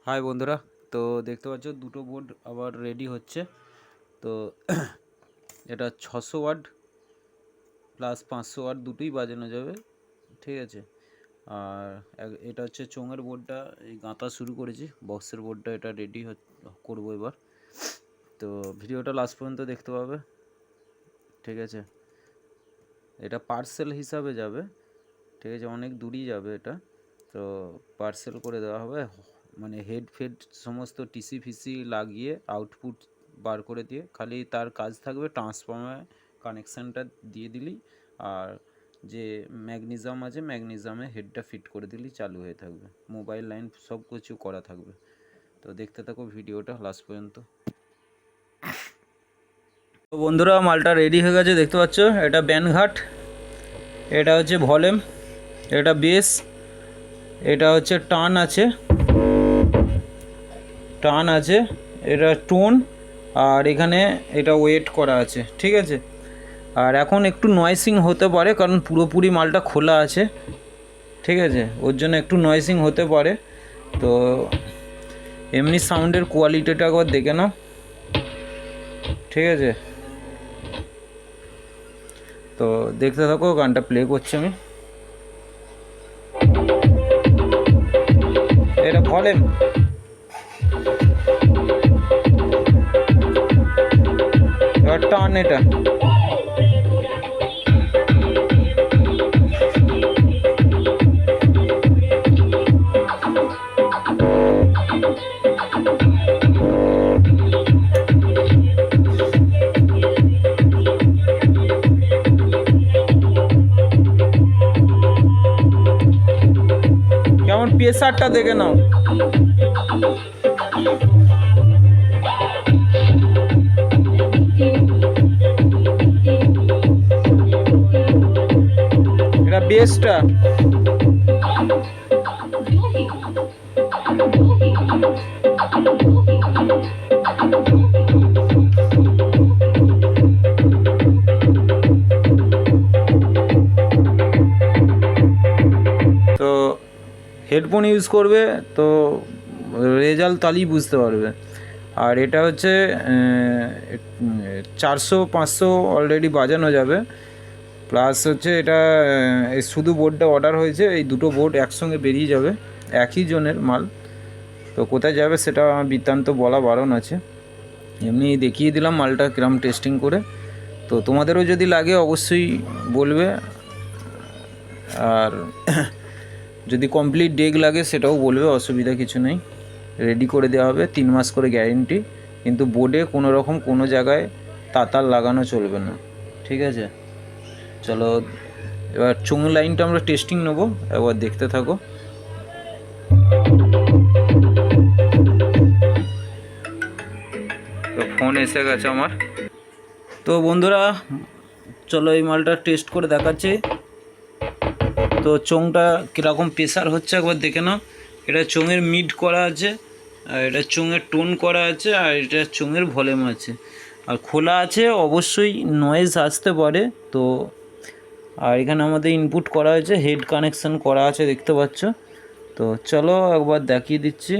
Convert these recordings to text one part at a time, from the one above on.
High বন্ধুরা, তো দেখতে পাচ্ছ দুটো বোর্ড আবার রেডি হচ্ছে। তো এটা 600 ওয়াট প্লাস 500 ওয়াট দুটোই বাজানো যাবে, ঠিক আছে। আর এটা হচ্ছে চোঙের বোর্ডটা, এই গাঁথা শুরু করেছি। বক্সের বোর্ডটা এটা রেডি করবো এবার। তো ভিডিওটা লাস্ট পর্যন্ত দেখতে পাবে, ঠিক আছে। এটা পার্সেল হিসাবে যাবে, ঠিক আছে, অনেক দূরই যাবে এটা। তো পার্সেল করে দেওয়া হবে, মানে হেড ফেড সমস্ত টিসি ফিসি লাগিয়ে আউটপুট বার করে দিয়ে খালি তার কাজ থাকবে ট্রান্সফর্মার কানেকশানটা দিয়ে দিলেই, আর যে ম্যাগনেসিয়াম আছে ম্যাগনেসিয়ামে হেডটা ফিট করে দিলেই চালু হয়ে থাকবে। মোবাইল লাইন সব কিছু করা থাকবে। তো দেখতে থাকো ভিডিওটা লাস্ট পর্যন্ত। তো বন্ধুরা, মালটা রেডি হয়ে গেছে, দেখতে পাচ্ছ। এটা ব্যানঘাট, এটা হচ্ছে ভলিউম, এটা বেস, এটা হচ্ছে টান আছে, এটা টোন, আর এখানে এটা ওয়েট করা আছে, ঠিক আছে। আর এখন একটু নয়েসিং হতে পারে, কারণ পুরোপুরি মালটা খোলা আছে, ঠিক আছে, ওর জন্য একটু নয়েসিং হতে পারে। তো এমনি সাউন্ডের কোয়ালিটিটা একবার দেখে নাও, ঠিক আছে। তো দেখতে থাকো, গানটা প্লে করছি আমি। এটা ভলিউম, এবার টান, এটা কেমন প্রেসারটা দেখে নাও। এটা বেসটা, তো হেডফোন ইউজ করবে তো রেজাল্ট তাহলেই বুঝতে পারবে। আর এটা হচ্ছে 400-500 অলরেডি বাজানো যাবে। প্লাস হচ্ছে এটা শুধু বোর্ডটা অর্ডার হয়েছে, এই দুটো বোর্ড একসঙ্গে বেরিয়ে যাবে, একই জনের মাল। তো কোথায় যাবে সেটা বৃত্তান্ত বলা বারণ আছে, এমনি দেখিয়ে দিলাম মালটা কিরম টেস্টিং করে। তো তোমাদেরও যদি লাগে অবশ্যই বলবে, আর যদি কমপ্লিট ডেক লাগে সেটাও বলবে, অসুবিধা কিছু নেই, রেডি করে দেওয়া হবে। 3 মাস করে গ্যারেন্টি, কিন্তু বোর্ডে কোনো রকম কোনো জায়গায় তাতার লাগানো চলবে না, ঠিক আছে। চলো এবার চোঙ লাইনটা আমরা টেস্টিং নেবো, একবার দেখতে থাকো। তো ফোন এসে গেছে আমার। তো বন্ধুরা, চলো এই মালটা টেস্ট করে দেখাচ্ছি। তো চোঙটা কীরকম প্রেসার হচ্ছে একবার দেখে নাও। এটা চোঙের মিড করা আছে, আর এটা চোঙের টোন করা আছে, আর এটা চোঙের ভলিউম আছে। আর খোলা আছে, অবশ্যই নয়েজ আসতে পারে। তো আর এখানে আমাদের ইনপুট করা হয়েছে, হেড কানেকশান করা আছে, দেখতে পাচ্ছ। তো চলো একবার দেখিয়ে দিচ্ছি।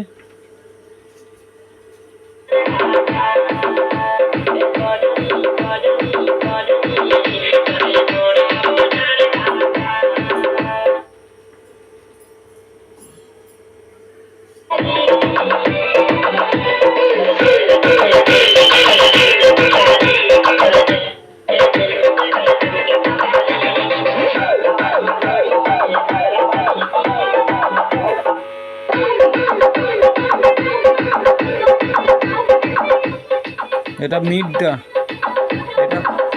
এটা মিডটা,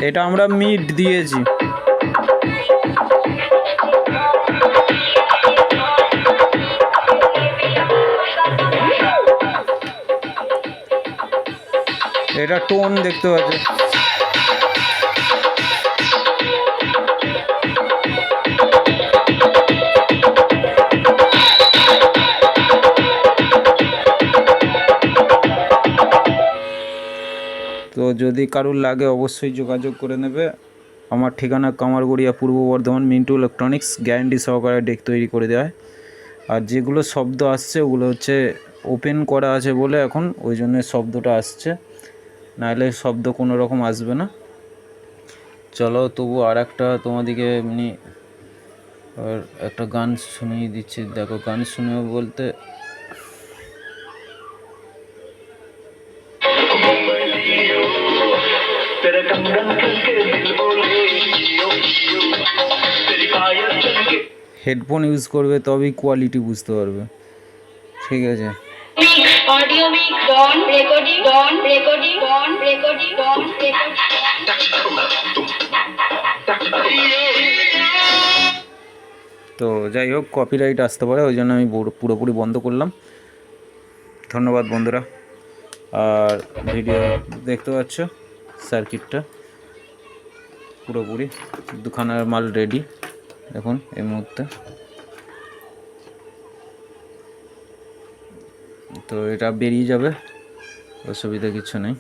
এটা আমরা মিড দিয়েছি। এটা টোন দেখতে পাচ্ছ। তো যদি কারুর লাগে অবশ্যই যোগাযোগ করে নেবে। আমার ঠিকানা কামারগড়িয়া, পূর্ব বর্ধমান, মিন্টু ইলেকট্রনিক্স। গ্যারান্টি সহকারে ডেক তৈরি করে দেওয়া হয়। আর যেগুলো শব্দ আসছে ওগুলো হচ্ছে ওপেন করা আছে বলে এখন ওই জন্য শব্দটা আসছে, নাহলে শব্দ কোনো রকম আসবে না। চলো তবু আর একটা তোমাদিকে এমনি আর একটা গান শুনিয়ে দিচ্ছি। দেখো গান শুনিয়ে বলতে হেডফোন ইউজ করবে তবেই কোয়ালিটি বুঝতে পারবে, ঠিক আছে? অডিও মিক ডন রেকর্ডিং ডন রেকর্ডিং ডন রেকর্ডিং ডন তো যাই হোক কপিরাইট আসতে পারে, ওই জন্য আমি পুরোপুরি বন্ধ করলাম। ধন্যবাদ বন্ধুরা। আর ভিডিও দেখতে পাচ্ছ সার্কিটটা পুরোপুরি দুখানার মাল রেডি এখন এই মুহূর্তে। তো এটা বেরিয়ে যাবে, অসুবিধা কিছু নেই।